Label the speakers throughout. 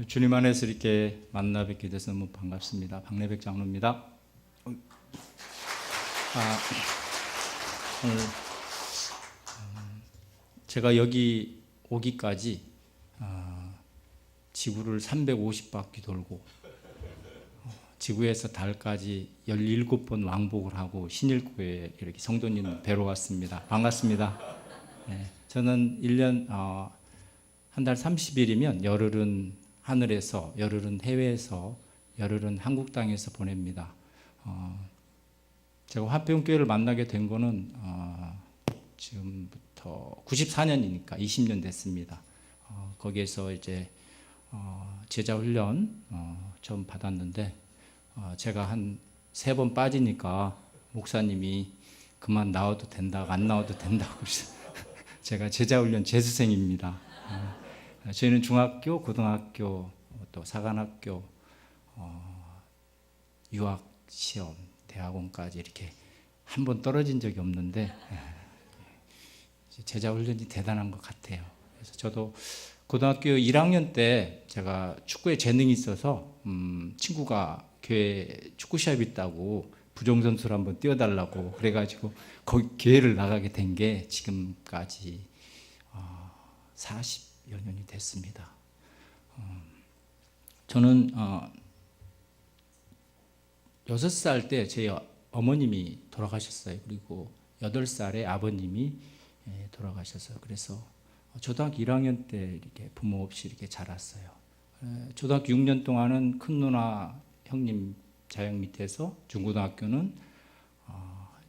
Speaker 1: 주님 안에서 이렇게 만나 뵙게 돼서 너무 반갑습니다. 박래백 장로입니다. 오늘 제가 여기 오기까지 지구를 350바퀴 돌고 지구에서 달까지 17번 왕복을 하고 신일고에 이렇게 성도님 뵈러 왔습니다. 반갑습니다. 네, 저는 1년 한 달 30일이면 열흘은 하늘에서, 열흘은 해외에서, 열흘은 한국 땅에서 보냅니다. 제가 화평교회를 만나게 된 거는 지금부터 94년이니까 20년 됐습니다. 거기에서 이제 제자 훈련 처음 받았는데 제가 한 3번 빠지니까 목사님이 그만 나와도 된다, 안 나와도 된다고 그래서 제가 제자 훈련 재수생입니다. 저희는 중학교, 고등학교, 또 사관학교, 유학 시험, 대학원까지 이렇게 한 번 떨어진 적이 없는데 제자 훈련이 대단한 것 같아요. 그래서 저도 고등학교 1학년 때 제가 축구에 재능이 있어서 친구가 교회 축구 시합 있다고 부종선수를 한번 뛰어달라고 그래가지고 거기 교회를 나가게 된 게 지금까지 40여 년이 됐습니다. 저는 6살 때 제 어머님이 돌아가셨어요. 그리고 8살에 아버님이 돌아가셨어요. 그래서 초등학교 1학년 때 이렇게 부모 없이 이렇게 자랐어요. 초등학교 6년 동안은 큰 누나 형님 자형 밑에서, 중고등학교는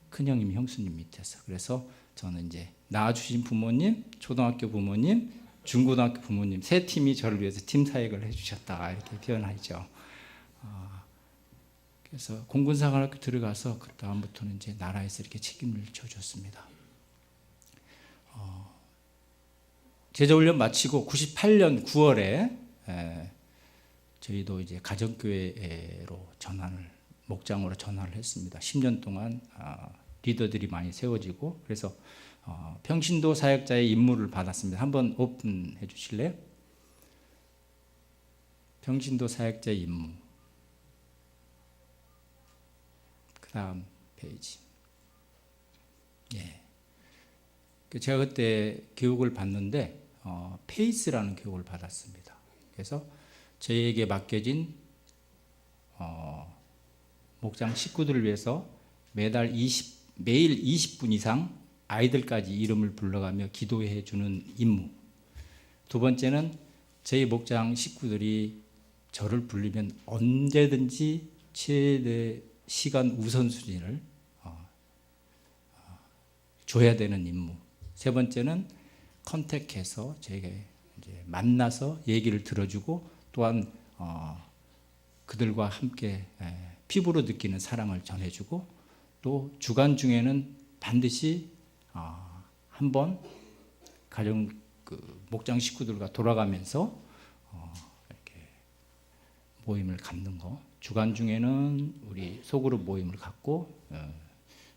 Speaker 1: 큰 형님 형수님 밑에서. 그래서 저는 이제 낳아주신 부모님, 초등학교 부모님, 중고등학교 부모님 세 팀이 저를 위해서 팀 사역을 해주셨다 이렇게 표현하죠. 그래서 공군사관학교 들어가서 그 다음부터는 이제 나라에서 이렇게 책임을 져줬습니다. 제자훈련 마치고 98년 9월에 저희도 이제 가정교회로 목장으로 전환을 했습니다. 10년 동안 리더들이 많이 세워지고 그래서 평신도 사역자의 임무를 받았습니다. 한번 오픈해 주실래요? 평신도 사역자의 임무. 그 다음 페이지. 예. 제가 그때 교육을 받는데 페이스라는 교육을 받았습니다. 그래서 저희에게 맡겨진 목장 식구들을 위해서 매일 20분 이상 아이들까지 이름을 불러가며 기도해 주는 임무. 두 번째는 저희 목장 식구들이 저를 부르면 언제든지 최대 시간 우선순위를 줘야 되는 임무. 세 번째는 컨택해서 저에게 이제 만나서 얘기를 들어주고 또한 그들과 함께 피부로 느끼는 사랑을 전해주고 또 주간 중에는 반드시 한번 가정 목장 식구들과 돌아가면서 이렇게 모임을 갖는 거. 주간 중에는 우리 소그룹 모임을 갖고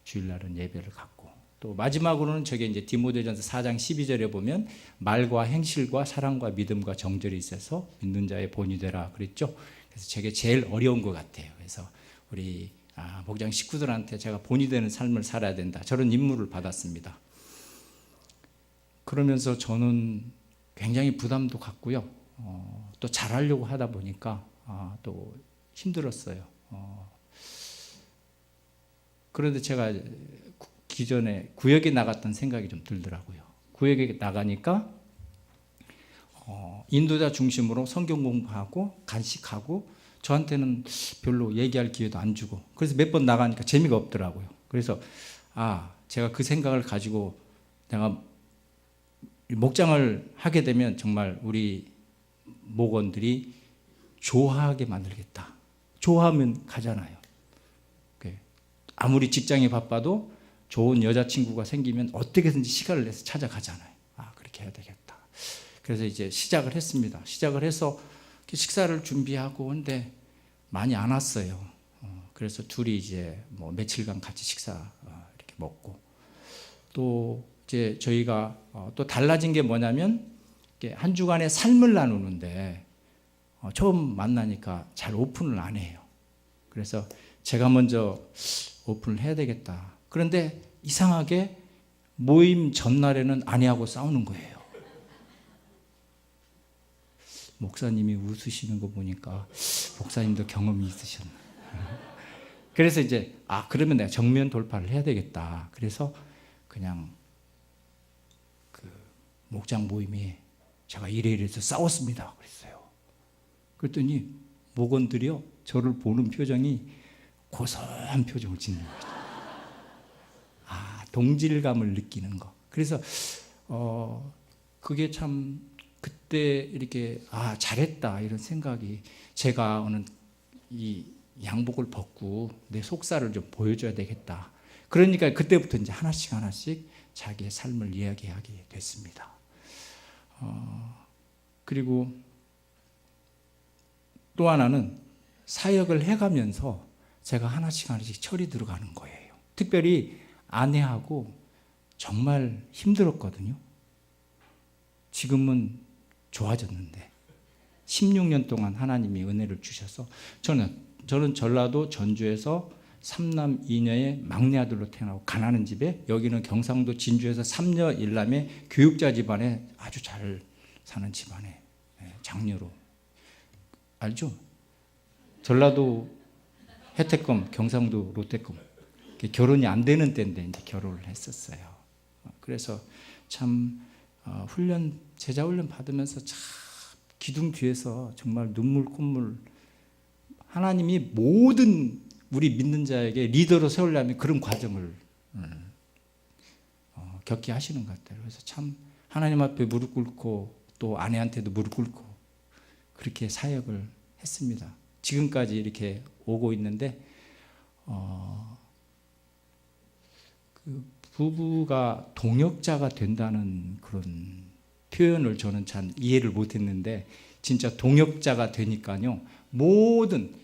Speaker 1: 주일날은 예배를 갖고 또 마지막으로는 저게 이제 디모데전서 4장 12절에 보면 말과 행실과 사랑과 믿음과 정절이 있어서 믿는 자의 본이 되라 그랬죠. 그래서 저게 제일 어려운 것 같아요. 그래서 우리 목장 식구들한테 제가 본이 되는 삶을 살아야 된다. 저런 임무를 받았습니다. 그러면서 저는 굉장히 부담도 갖고요. 또 잘하려고 하다 보니까 또 힘들었어요. 그런데 제가 기존에 구역에 나갔던 생각이 좀 들더라고요. 구역에 나가니까 인도자 중심으로 성경 공부하고 간식하고 저한테는 별로 얘기할 기회도 안 주고 그래서 몇 번 나가니까 재미가 없더라고요. 그래서 제가 그 생각을 가지고 내가 목장을 하게 되면 정말 우리 목원들이 좋아하게 만들겠다. 좋아하면 가잖아요. 아무리 직장이 바빠도 좋은 여자친구가 생기면 어떻게든지 시간을 내서 찾아가잖아요. 그렇게 해야 되겠다. 그래서 이제 시작을 했습니다. 시작을 해서 식사를 준비하고 근데 많이 안 왔어요. 그래서 둘이 이제 뭐 며칠간 같이 식사 이렇게 먹고 또 이제 저희가 또 달라진 게 뭐냐면 한 주간의 삶을 나누는데 처음 만나니까 잘 오픈을 안 해요. 그래서 제가 먼저 오픈을 해야 되겠다. 그런데 이상하게 모임 전날에는 아내하고 싸우는 거예요. 목사님이 웃으시는 거 보니까 목사님도 경험이 있으셨나. 그래서 이제 그러면 내가 정면 돌파를 해야 되겠다. 그래서 그냥 그 목장 모임에 제가 이래서 싸웠습니다. 그랬어요. 그랬더니 목원들이요 저를 보는 표정이 고소한 표정을 짓는 거죠. 동질감을 느끼는 거. 그래서 그게 참 그때 이렇게 잘했다 이런 생각이, 제가 오늘 이 양복을 벗고 내 속살을 좀 보여줘야 되겠다. 그러니까 그때부터 이제 하나씩 자기의 삶을 이야기하게 됐습니다. 그리고 또 하나는 사역을 해가면서 제가 하나씩 철이 들어가는 거예요. 특별히 아내하고 정말 힘들었거든요. 지금은 좋아졌는데 16년 동안 하나님이 은혜를 주셔서 저는 전라도 전주에서 3남 2녀의 막내 아들로 태어나고 가난한 집에, 여기는 경상도 진주에서 3녀 1남의 교육자 집안에 아주 잘 사는 집안에 장녀로, 알죠? 전라도 혜택금, 경상도 롯데금, 결혼이 안 되는 때인데 이제 결혼을 했었어요. 그래서 참 제자 훈련 받으면서 참 기둥 뒤에서 정말 눈물 콧물, 하나님이 모든 우리 믿는 자에게 리더로 세우려면 그런 과정을 겪게 하시는 것 같아요. 그래서 참 하나님 앞에 무릎 꿇고 또 아내한테도 무릎 꿇고 그렇게 사역을 했습니다. 지금까지 이렇게 오고 있는데 그 부부가 동역자가 된다는 그런 표현을 저는 잘 이해를 못했는데, 진짜 동역자가 되니까요, 모든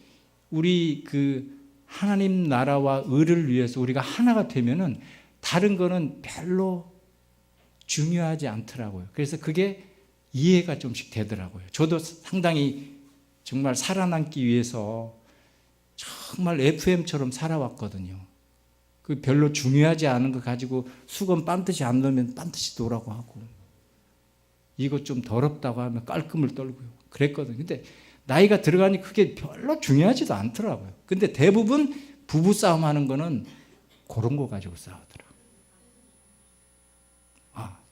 Speaker 1: 우리 그 하나님 나라와 의를 위해서 우리가 하나가 되면은 다른 거는 별로 중요하지 않더라고요. 그래서 그게 이해가 좀씩 되더라고요. 저도 상당히 정말 살아남기 위해서 정말 FM처럼 살아왔거든요. 그 별로 중요하지 않은 거 가지고 수건 반드시 안 넣으면 반드시 놓으라고 하고, 이거 좀 더럽다고 하면 깔끔을 떨고요. 그랬거든요. 근데 나이가 들어가니 그게 별로 중요하지도 않더라고요. 근데 대부분 부부싸움 하는 거는 그런 거 가지고 싸우더라고요.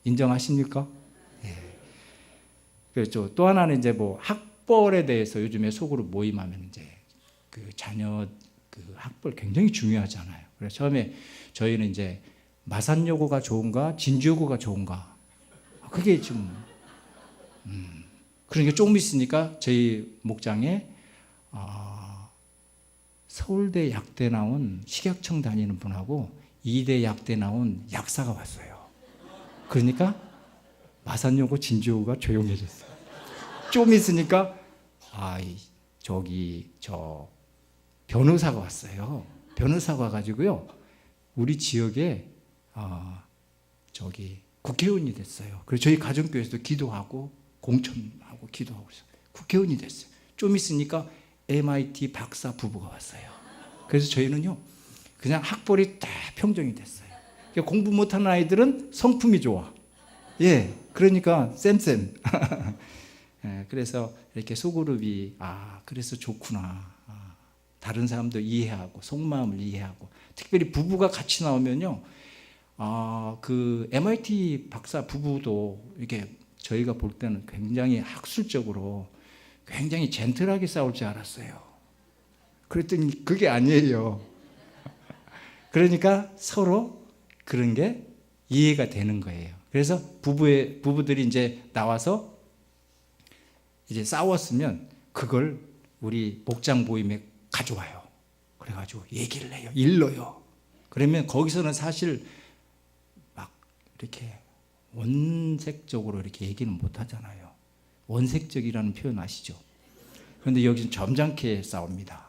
Speaker 1: 인정하십니까? 예. 그렇죠. 또 하나는 이제 뭐 학벌에 대해서 요즘에 속으로 모임하면 이제 그 자녀 그 학벌 굉장히 중요하잖아요. 그래서 처음에 저희는 이제 마산여고가 좋은가 진주여고가 좋은가, 그게 좀 그러니까 조금 있으니까 저희 목장에 서울대 약대 나온 식약청 다니는 분하고 이대 약대 나온 약사가 왔어요. 그러니까 마산여고 진주여고가 조용해졌어요. 좀 있으니까 저 변호사가 왔어요. 변호사가 와가지고요, 우리 지역에 국회의원이 됐어요. 그래서 저희 가정교회에서도 기도하고 공천하고 기도하고 있어요. 국회의원이 됐어요. 좀 있으니까 MIT 박사 부부가 왔어요. 그래서 저희는요 그냥 학벌이 다 평정이 됐어요. 그러니까 공부 못하는 아이들은 성품이 좋아. 예, 그러니까 쌤. 예, 그래서 이렇게 소그룹이 그래서 좋구나. 다른 사람도 이해하고 속마음을 이해하고, 특별히 부부가 같이 나오면요, 그 MIT 박사 부부도 이렇게 저희가 볼 때는 굉장히 학술적으로 굉장히 젠틀하게 싸울 줄 알았어요. 그랬더니 그게 아니에요. 그러니까 서로 그런 게 이해가 되는 거예요. 그래서 부부들이 이제 나와서 이제 싸웠으면 그걸 우리 목장 모임에 가져와요. 그래가지고 얘기를 해요. 일러요. 그러면 거기서는 사실 막 이렇게 원색적으로 이렇게 얘기는 못 하잖아요. 원색적이라는 표현 아시죠? 그런데 여기는 점잖게 싸웁니다.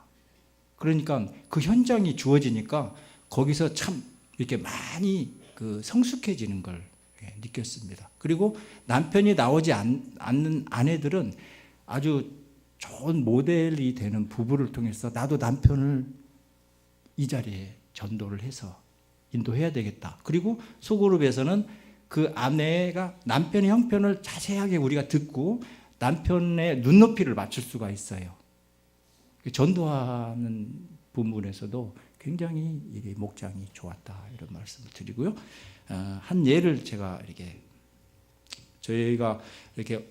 Speaker 1: 그러니까 그 현장이 주어지니까 거기서 참 이렇게 많이 그 성숙해지는 걸 느꼈습니다. 그리고 남편이 나오지 않는 아내들은 아주 좋은 모델이 되는 부부를 통해서 나도 남편을 이 자리에 전도를 해서 인도해야 되겠다. 그리고 소그룹에서는 그 아내가 남편의 형편을 자세하게 우리가 듣고 남편의 눈높이를 맞출 수가 있어요. 전도하는 부분에서도 굉장히 이 목장이 좋았다 이런 말씀을 드리고요. 한 예를 제가 이렇게 저희가 이렇게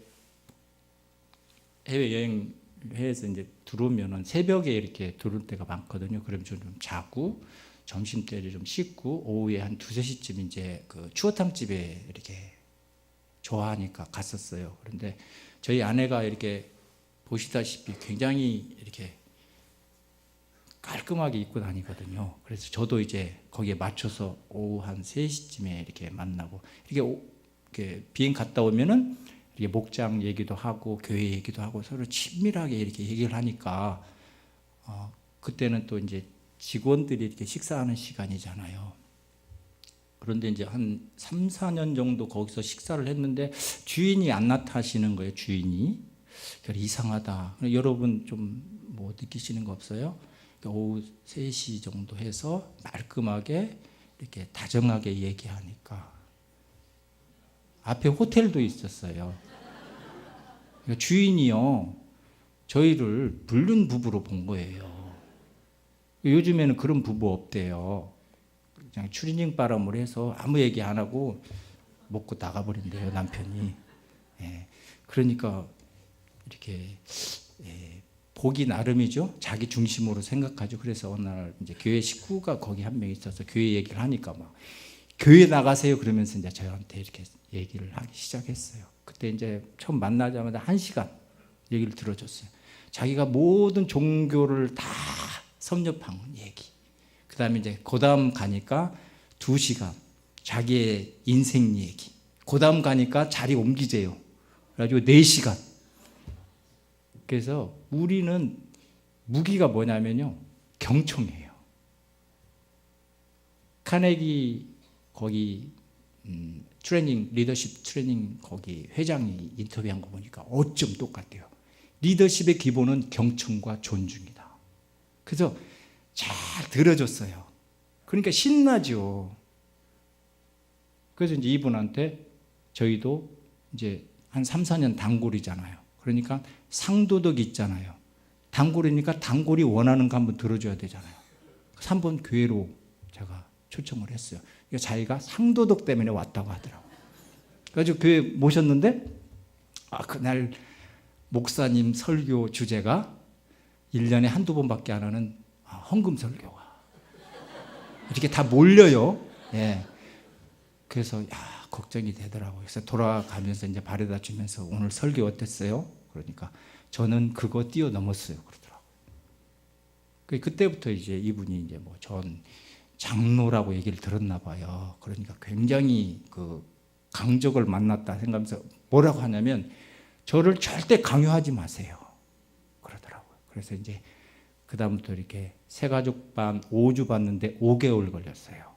Speaker 1: 해외 여행해서 이제 들어오면은 새벽에 이렇게 들어올 때가 많거든요. 그럼 좀 자고 점심 때를 좀 씻고 오후에 한 2-3시쯤 이제 그 추어탕 집에 이렇게 좋아하니까 갔었어요. 그런데 저희 아내가 이렇게 보시다시피 굉장히 이렇게 깔끔하게 입고 다니거든요. 그래서 저도 이제 거기에 맞춰서 오후 한 3시쯤에 이렇게 만나고 이렇게 비행 갔다 오면은 이렇게 목장 얘기도 하고 교회 얘기도 하고 서로 친밀하게 이렇게 얘기를 하니까 그때는 또 이제 직원들이 이렇게 식사하는 시간이잖아요. 그런데 이제 한 3-4년 정도 거기서 식사를 했는데 주인이 안 나타나시는 거예요. 주인이. 그래서 이상하다. 여러분 좀 뭐 느끼시는 거 없어요? 오후 3시 정도 해서 말끔하게 이렇게 다정하게 얘기하니까 앞에 호텔도 있었어요. 그러니까 주인이요 저희를 불륜 부부로 본 거예요. 요즘에는 그런 부부 없대요. 그냥 추리닝 바람을 해서 아무 얘기 안 하고 먹고 나가버린대요 남편이. 예. 그러니까 이렇게 보기 나름이죠. 자기 중심으로 생각하죠. 그래서 어느 날 이제 교회 식구가 거기 한 명 있어서 교회 얘기를 하니까 막 교회 나가세요 그러면서 이제 저한테 이렇게 얘기를 하기 시작했어요. 그때 이제 처음 만나자마자 1시간 얘기를 들어줬어요. 자기가 모든 종교를 다 섭렵한 얘기. 그 다음에 이제 그 다음 가니까 2시간 자기의 인생 얘기. 그 다음 가니까 자리 옮기재요. 그래가지고 4시간. 그래서 우리는 무기가 뭐냐면요. 경청이에요. 카네기 거기 트레이닝 리더십 트레이닝 거기 회장이 인터뷰한 거 보니까 어쩜 똑같아요. 리더십의 기본은 경청과 존중이다. 그래서 잘 들어줬어요. 그러니까 신나죠. 그래서 이제 이분한테 저희도 이제 한 3-4년 단골이잖아요. 그러니까 상도덕 있잖아요. 단골이니까 단골이 원하는 거 한번 들어줘야 되잖아요. 그래서 한번 교회로 제가 초청을 했어요. 그러니까 자기가 상도덕 때문에 왔다고 하더라고요. 그래서 교회 모셨는데 그날 목사님 설교 주제가 1년에 한두 번밖에 안 하는 헌금 설교가 이렇게 다 몰려요. 예. 그래서 걱정이 되더라고요. 그래서 돌아가면서 이제 바래다 주면서 오늘 설교 어땠어요? 그러니까 저는 그거 뛰어넘었어요. 그러더라고요. 그때부터 이제 이분이 이제 뭐 전 장로라고 얘기를 들었나 봐요. 그러니까 굉장히 그 강적을 만났다 생각하면서 뭐라고 하냐면 저를 절대 강요하지 마세요. 그러더라고요. 그래서 이제 그다음부터 이렇게 새가족 반 5주 봤는데 5개월 걸렸어요.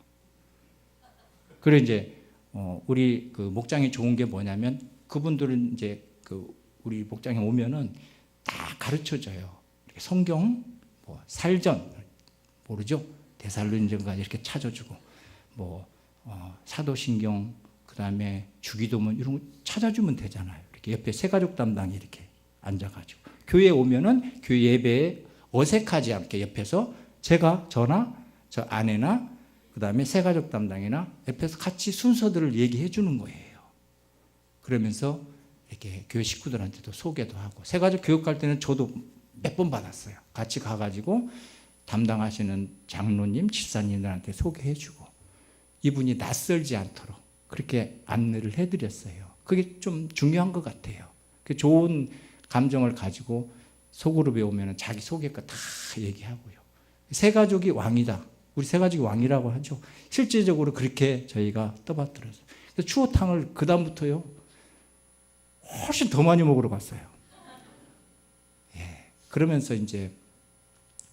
Speaker 1: 그래 이제 우리 그 목장이 좋은 게 뭐냐면 그분들은 이제 그 우리 목장에 오면은 다 가르쳐 줘요. 성경, 뭐 살전 모르죠? 데살로니전까지 이렇게 찾아주고 뭐 사도신경 그다음에 주기도문 이런 거 찾아주면 되잖아요. 이렇게 옆에 새가족 담당이 이렇게 앉아가지고 교회에 오면은 교회 예배에 어색하지 않게 옆에서 저나 저 아내나 그다음에 새가족 담당이나 옆에서 같이 순서들을 얘기해 주는 거예요. 그러면서 이렇게 교회 식구들한테도 소개도 하고 새가족 교육 갈 때는 저도 몇 번 받았어요. 같이 가가지고 담당하시는 장로님, 집사님들한테 소개해 주고 이분이 낯설지 않도록 그렇게 안내를 해드렸어요. 그게 좀 중요한 것 같아요. 좋은 감정을 가지고 소그룹에 오면 자기 소개가 다 얘기하고요. 새가족이 왕이다. 우리 새가족이 왕이라고 하죠. 실제적으로 그렇게 저희가 떠받들었어요. 그래서 추어탕을 그 다음부터요 훨씬 더 많이 먹으러 갔어요. 예. 그러면서 이제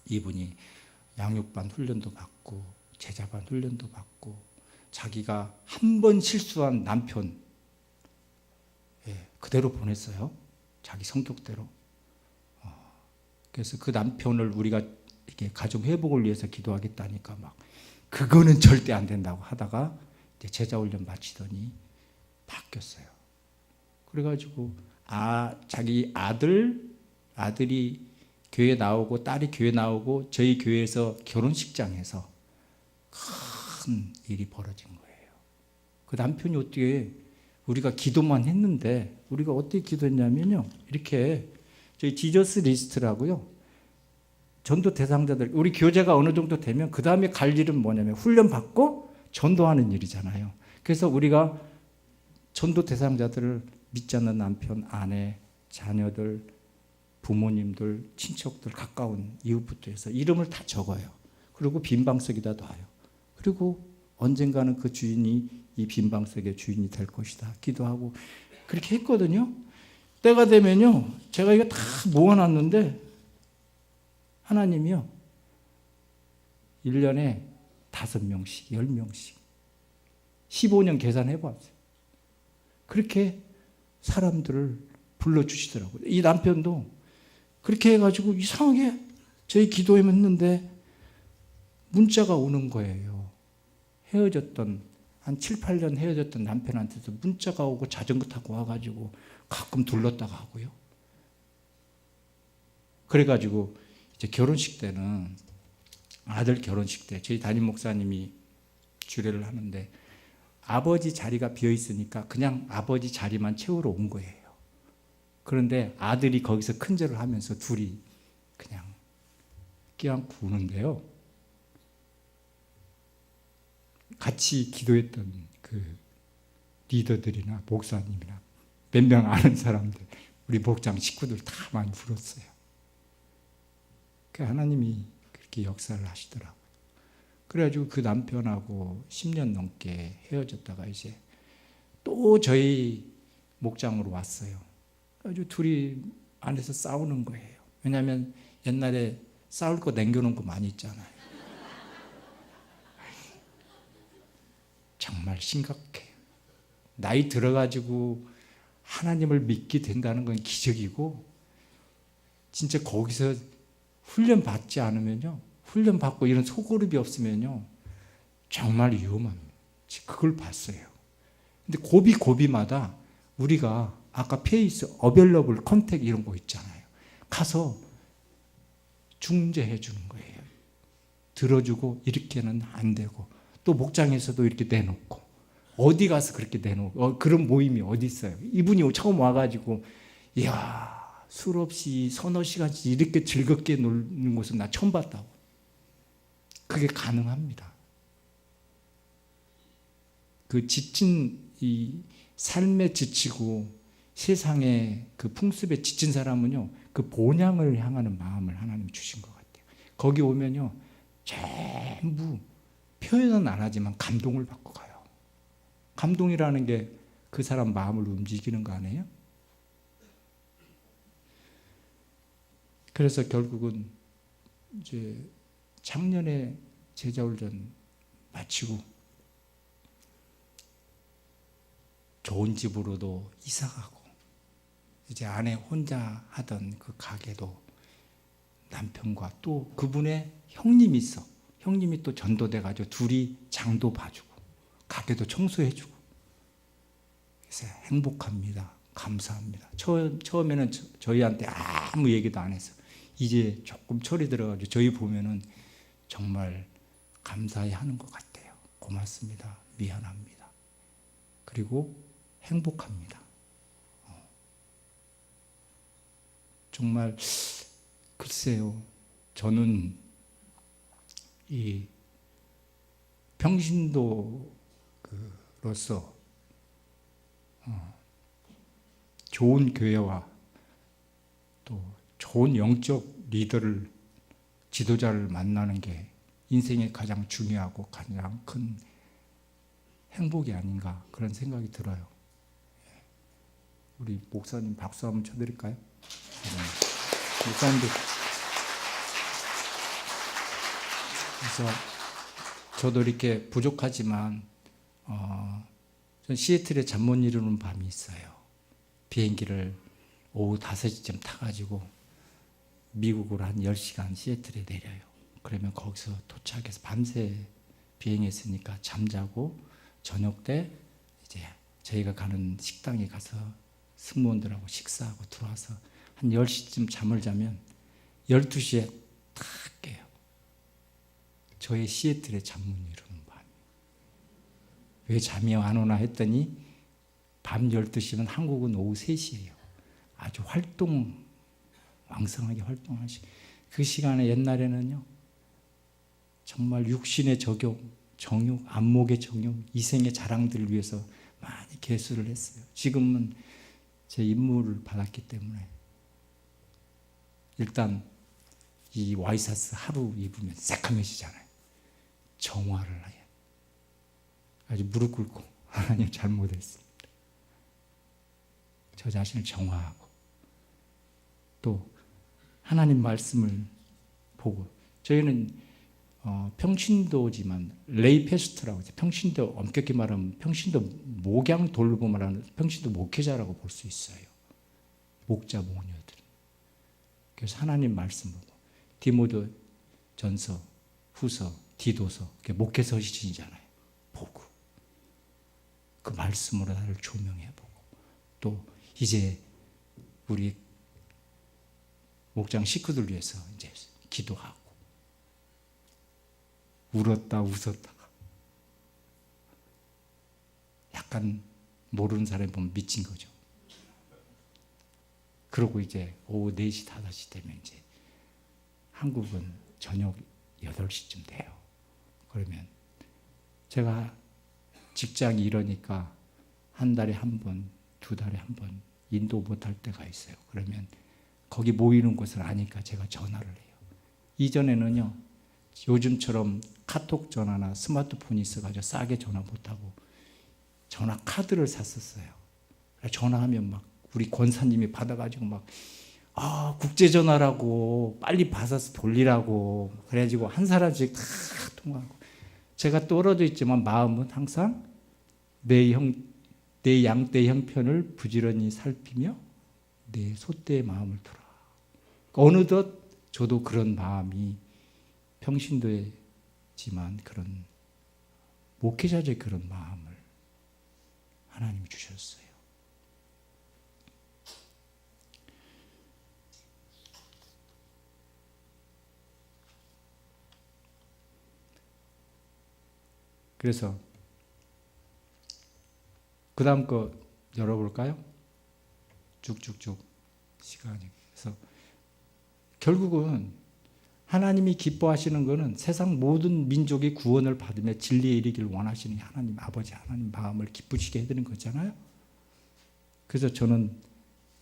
Speaker 1: 이분이 양육반 훈련도 받고 제자반 훈련도 받고 자기가 한 번 실수한 남편 그대로 보냈어요. 자기 성격대로. 그래서 그 남편을 우리가 이렇게 가정 회복을 위해서 기도하겠다니까 막 그거는 절대 안 된다고 하다가 이제 제자 훈련 마치더니 바뀌었어요. 그래가지고 자기 아들이 교회 나오고 딸이 교회 나오고 저희 교회에서 결혼식장에서 큰 일이 벌어진 거예요. 그 남편이 어떻게 우리가 기도만 했는데 우리가 어떻게 기도했냐면요. 이렇게 저희 지저스 리스트라고요. 전도 대상자들 우리 교제가 어느 정도 되면 그 다음에 갈 일은 뭐냐면 훈련 받고 전도하는 일이잖아요. 그래서 우리가 전도 대상자들을 믿지 않는 남편, 아내, 자녀들, 부모님들, 친척들, 가까운 이웃부터 해서 이름을 다 적어요. 그리고 빈방석에다 놔요. 그리고 언젠가는 그 주인이 이 빈방석의 주인이 될 것이다. 기도하고 그렇게 했거든요. 때가 되면요. 제가 이거 다 모아놨는데 하나님이요. 1년에 5명씩, 10명씩 15년 계산해봤어요. 그렇게 사람들을 불러주시더라고요. 이 남편도 그렇게 해가지고 이상하게 저희 기도했는데 문자가 오는 거예요. 헤어졌던 한 7, 8년 헤어졌던 남편한테도 문자가 오고 자전거 타고 와가지고 가끔 둘렀다가 하고요. 그래가지고 이제 결혼식 때는 아들 결혼식 때 저희 담임 목사님이 주례를 하는데 아버지 자리가 비어 있으니까 그냥 아버지 자리만 채우러 온 거예요. 그런데 아들이 거기서 큰절을 하면서 둘이 그냥 껴안고 우는데요. 같이 기도했던 그 리더들이나 목사님이나 몇 명 아는 사람들, 우리 목장 식구들 다 많이 울었어요. 그 하나님이 그렇게 역사를 하시더라고요. 그래가지고 그 남편하고 10년 넘게 헤어졌다가 이제 또 저희 목장으로 왔어요. 그래가지고 둘이 안에서 싸우는 거예요. 왜냐하면 옛날에 싸울 거 남겨놓은 거 많이 있잖아요. 정말 심각해요. 나이 들어가지고 하나님을 믿게 된다는 건 기적이고 진짜 거기서 훈련 받지 않으면요. 훈련 받고 이런 소그룹이 없으면요. 정말 위험합니다. 그걸 봤어요. 근데 고비마다 우리가 아까 페이스, 어벨러블, 컨택 이런 거 있잖아요. 가서 중재해 주는 거예요. 들어주고 이렇게는 안 되고 또 목장에서도 이렇게 내놓고 어디 가서 그렇게 내놓고 그런 모임이 어디 있어요. 이분이 처음 와가지고 이야 술 없이 서너 시간씩 이렇게 즐겁게 노는 곳은 나 처음 봤다고. 그게 가능합니다. 그 지친 이 삶에 지치고 세상에 그 풍습에 지친 사람은요 그 본향을 향하는 마음을 하나님 주신 것 같아요. 거기 오면요 전부 표현은 안 하지만 감동을 받고 가요. 감동이라는 게 그 사람 마음을 움직이는 거 아니에요? 그래서 결국은 이제 작년에 제자훈련 마치고 좋은 집으로도 이사가고 이제 아내 혼자 하던 그 가게도 남편과 또 그분의 형님이 있어. 형님이 또 전도돼가지고 둘이 장도 봐주고 가게도 청소해주고 그래서 행복합니다. 감사합니다. 처음에는 저희한테 아무 얘기도 안 했어. 이제 조금 철이 들어가지고 저희 보면은 정말 감사히 하는 것 같아요. 고맙습니다. 미안합니다. 그리고 행복합니다. 정말 글쎄요. 저는 이 평신도로서 좋은 교회와 또 좋은 영적 리더를 지도자를 만나는 게 인생의 가장 중요하고 가장 큰 행복이 아닌가 그런 생각이 들어요. 우리 목사님 박수 한번 쳐드릴까요? 목사님들 그래서 저도 이렇게 부족하지만 전 시애틀에 잠 못 이루는 밤이 있어요. 비행기를 오후 5시쯤 타가지고 미국으로 한 10시간 시애틀에 내려요. 그러면 거기서 도착해서 밤새 비행했으니까 잠자고 저녁 때 이제 저희가 가는 식당에 가서 승무원들하고 식사하고 들어와서 한 10시쯤 잠을 자면 12시에 탁 깨요. 저의 시애틀의 잠문이 이루는 밤이에요. 왜 잠이 안 오나 했더니 밤 12시면 한국은 오후 3시예요. 아주 왕성하게 활동하시. 그 시간에 옛날에는요, 정말 육신의 정욕, 안목의 정욕, 이생의 자랑들을 위해서 많이 개수를 했어요. 지금은 제 임무를 받았기 때문에 일단 이 와이셔츠 하루 입으면 새카매지잖아요. 정화를 해요. 아주 무릎 꿇고 하나님 잘못했습니다. 저 자신을 정화하고 또 하나님 말씀을 보고 저희는 평신도지만 레이 패스트라고 해서 평신도 엄격히 말하면 평신도 목양 돌보 말하는 평신도 목회자라고 볼 수 있어요. 목자 모녀들. 그래서 하나님 말씀 보고 디모데 전서, 후서, 디도서 목회 서신이잖아요. 보고 그 말씀으로 나를 조명해보고 또 이제 우리 목장 식구들 위해서 이제 기도하고 울었다 웃었다가 약간 모르는 사람이 보면 미친 거죠. 그러고 이제 오후 4시, 5시 되면 이제 한국은 저녁 8시쯤 돼요. 그러면 제가 직장이 이러니까 한 달에 한 번, 2달에 한 번 인도 못할 때가 있어요. 그러면 거기 모이는 곳을 아니까 제가 전화를 해요. 이전에는요, 요즘처럼 카톡 전화나 스마트폰이 있어가지고 싸게 전화 못하고 전화 카드를 샀었어요. 전화하면 막 우리 권사님이 받아가지고 막 국제전화라고 빨리 받아서 돌리라고 그래가지고 한 사람씩 다 통화하고 제가 떨어져 있지만 마음은 항상 내 양떼 형편을 부지런히 살피며 내 소떼의 마음을 돌아. 어느덧 저도 그런 마음이 평신도지만 그런 목회자의 그런 마음을 하나님이 주셨어요. 그래서 그 다음 거 열어볼까요? 쭉쭉쭉 시간이. 그래서 결국은 하나님이 기뻐하시는 것은 세상 모든 민족이 구원을 받으며 진리에 이르기를 원하시는 하나님 아버지 하나님 마음을 기쁘시게 해드리는 거잖아요. 그래서 저는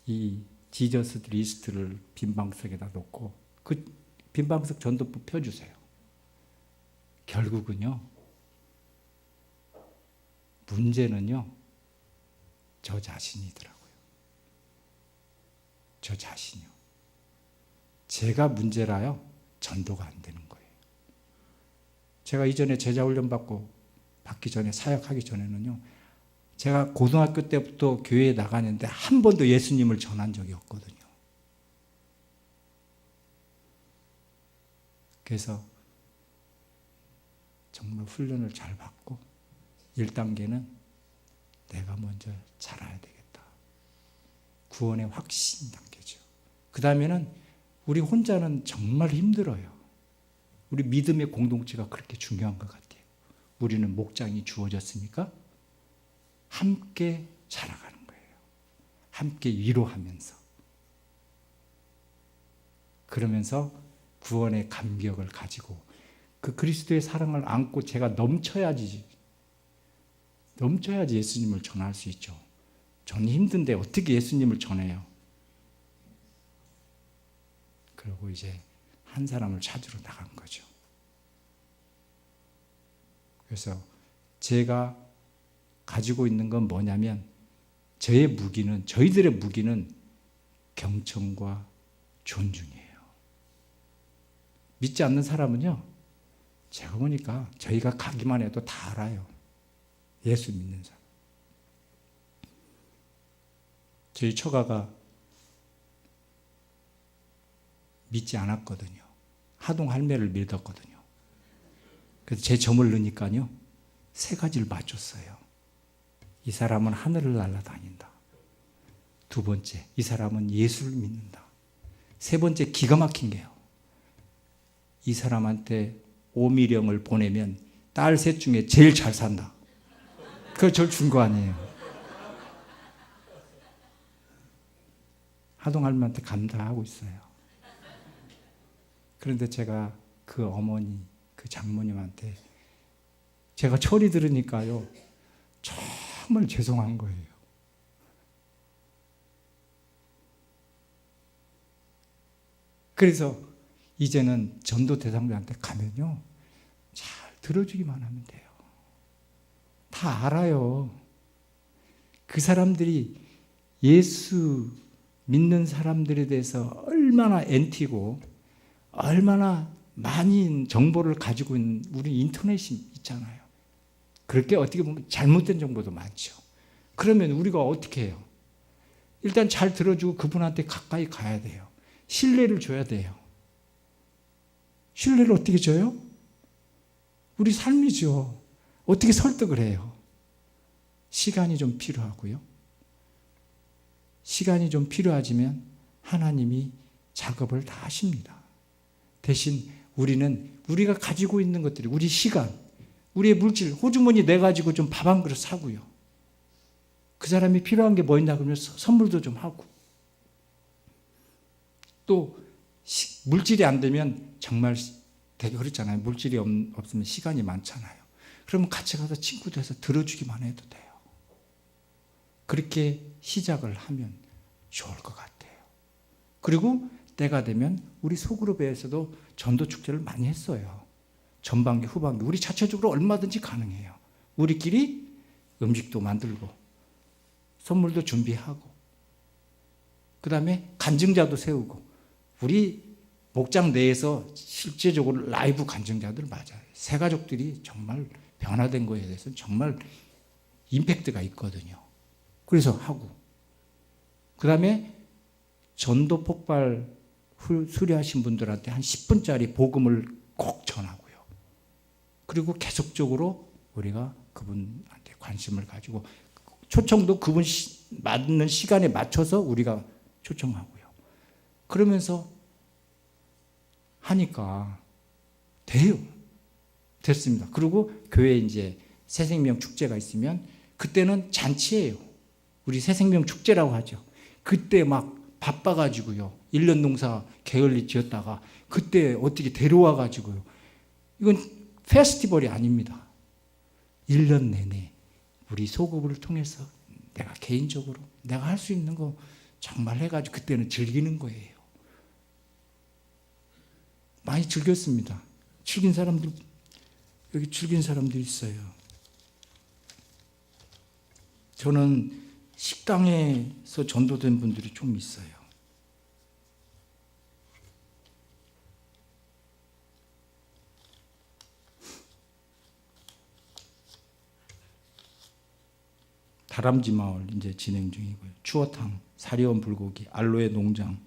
Speaker 1: 이 지저스 리스트를 빈방석에다 놓고 그 빈방석 전도부 펴주세요. 결국은요, 문제는요, 저 자신이더라고요. 저 자신이요. 제가 문제라요, 전도가 안 되는 거예요. 제가 이전에 제자훈련 받기 전에, 사역하기 전에는요, 제가 고등학교 때부터 교회에 나가는데 한 번도 예수님을 전한 적이 없거든요. 그래서 정말 훈련을 잘 받고 1단계는 내가 먼저 자라야 되겠다. 구원의 확신 단계죠. 그 다음에는 우리 혼자는 정말 힘들어요. 우리 믿음의 공동체가 그렇게 중요한 것 같아요. 우리는 목장이 주어졌으니까 함께 자라가는 거예요. 함께 위로하면서. 그러면서 구원의 감격을 가지고 그 그리스도의 사랑을 안고 제가 넘쳐야지 예수님을 전할 수 있죠. 저는 힘든데 어떻게 예수님을 전해요? 그리고 이제 한 사람을 찾으러 나간 거죠. 그래서 제가 가지고 있는 건 뭐냐면 저희들의 무기는 경청과 존중이에요. 믿지 않는 사람은요, 제가 보니까 저희가 가기만 해도 다 알아요. 예수 믿는 사람. 저희 처가가 믿지 않았거든요. 하동 할매를 믿었거든요. 그래서 제 점을 넣으니까요. 3가지를 맞췄어요. 이 사람은 하늘을 날아다닌다. 2번째, 이 사람은 예수를 믿는다. 3번째, 기가 막힌 게요. 이 사람한테 5미령을 보내면 딸 셋 중에 제일 잘 산다. 그걸 절 준 거 아니에요. 하동 할머니한테 감사하고 있어요. 그런데 제가 그 어머니, 그 장모님한테 제가 철이 들으니까요. 정말 죄송한 거예요. 그래서 이제는 전도 대상자한테 가면요. 잘 들어주기만 하면 돼요. 다 알아요. 그 사람들이 예수 믿는 사람들에 대해서 얼마나 엔티고 얼마나 많은 정보를 가지고 있는 우리 인터넷이 있잖아요. 그렇게 어떻게 보면 잘못된 정보도 많죠. 그러면 우리가 어떻게 해요? 일단 잘 들어주고 그분한테 가까이 가야 돼요. 신뢰를 줘야 돼요. 신뢰를 어떻게 줘요? 우리 삶이죠. 어떻게 설득을 해요? 시간이 좀 필요하고요. 시간이 좀 필요하지만 하나님이 작업을 다 하십니다. 대신 우리는 우리가 가지고 있는 것들이 우리 시간, 우리의 물질, 호주머니 내가지고 좀 밥 한 그릇 사고요. 그 사람이 필요한 게 뭐 있나 그러면 선물도 좀 하고. 또 물질이 안 되면 정말 되게 그렇잖아요. 물질이 없으면 시간이 많잖아요. 그러면 같이 가서 친구 돼서 들어주기만 해도 돼요. 그렇게 시작을 하면 좋을 것 같아요. 그리고 때가 되면 우리 소그룹에서도 전도 축제를 많이 했어요. 전반기, 후반기. 우리 자체적으로 얼마든지 가능해요. 우리끼리 음식도 만들고 선물도 준비하고 그 다음에 간증자도 세우고 우리 목장 내에서 실제적으로 라이브 간증자들 맞아요. 새 가족들이 정말 변화된 거에 대해서 정말 임팩트가 있거든요. 그래서 하고 그 다음에 전도 폭발 수료하신 분들한테 한 10분짜리 복음을 꼭 전하고요. 그리고 계속적으로 우리가 그분한테 관심을 가지고 초청도 그분 맞는 시간에 맞춰서 우리가 초청하고요. 그러면서 하니까 돼요. 됐습니다. 그리고 교회에 이제 새생명 축제가 있으면 그때는 잔치예요. 우리 새생명 축제라고 하죠. 그때 막 바빠가지고요. 1년 농사 게을리 지었다가 그때 어떻게 데려와가지고요. 이건 페스티벌이 아닙니다. 1년 내내 우리 소그룹을 통해서 내가 개인적으로 내가 할 수 있는 거 정말 해가지고 그때는 즐기는 거예요. 많이 즐겼습니다. 즐긴 사람들, 여기 즐긴 사람들 있어요. 저는 식당에서 전도된 분들이 좀 있어요. 다람쥐 마을 이제 진행 중이고요. 추어탕, 사리원 불고기, 알로에 농장,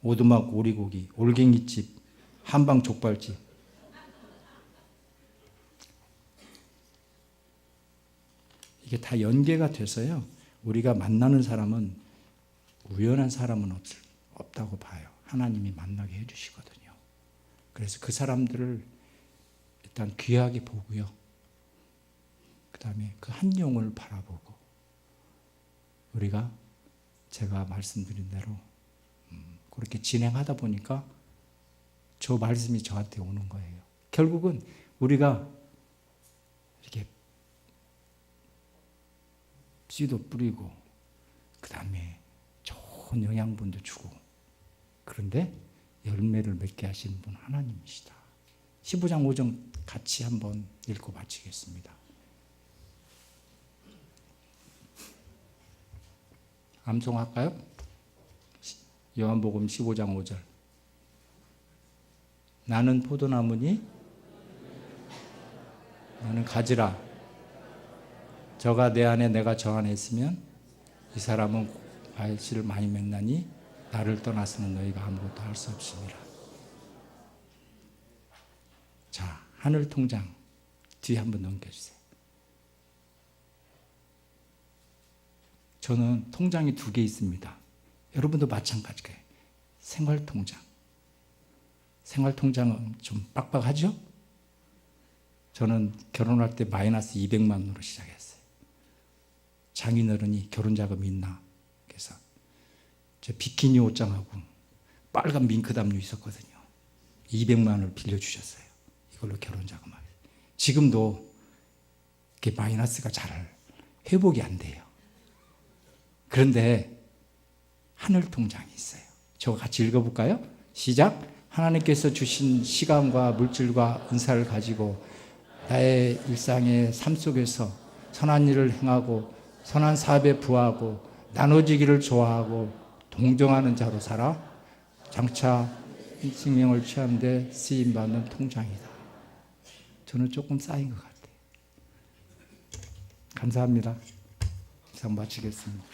Speaker 1: 오두막 오리고기, 올갱이집, 한방 족발집. 이게 다 연계가 돼서요. 우리가 만나는 사람은 우연한 사람은 없다고 봐요. 하나님이 만나게 해주시거든요. 그래서 그 사람들을 일단 귀하게 보고요. 그 다음에 그 한 영을 바라보고 우리가 제가 말씀드린 대로 그렇게 진행하다 보니까 저 말씀이 저한테 오는 거예요. 결국은 우리가 이렇게 씨도 뿌리고 그 다음에 좋은 영양분도 주고 그런데 열매를 맺게 하시는 분 하나님이시다. 15장 5절 같이 한번 읽고 마치겠습니다. 암송할까요? 요한복음 15장 5절. 나는 포도나무니 나는 가지라. 저가 내 안에 내가 저 안에 있으면 이 사람은 과실을 많이 맺나니 나를 떠나서는 너희가 아무것도 할 수 없습니다. 자, 하늘 통장 뒤에 한번 넘겨주세요. 저는 통장이 2개 있습니다. 여러분도 마찬가지예요. 생활통장. 생활통장은 좀 빡빡하죠? 저는 결혼할 때 마이너스 200만 원으로 시작했어요. 장인어른이 결혼자금 있나? 그래서 제 비키니 옷장하고 빨간 밍크 담요 있었거든요. 200만 원을 빌려주셨어요. 이걸로 결혼자금을. 지금도 이렇게 마이너스가 잘 회복이 안 돼요. 그런데 하늘통장이 있어요. 저거 같이 읽어볼까요? 시작. 하나님께서 주신 시간과 물질과 은사를 가지고 나의 일상의 삶 속에서 선한 일을 행하고 선한 사업에 부하고 나눠지기를 좋아하고 동정하는 자로 살아 장차 생명을 취하는 데 쓰임받는 통장이다. 저는 조금 쌓인 것 같아요. 감사합니다. 이상 마치겠습니다.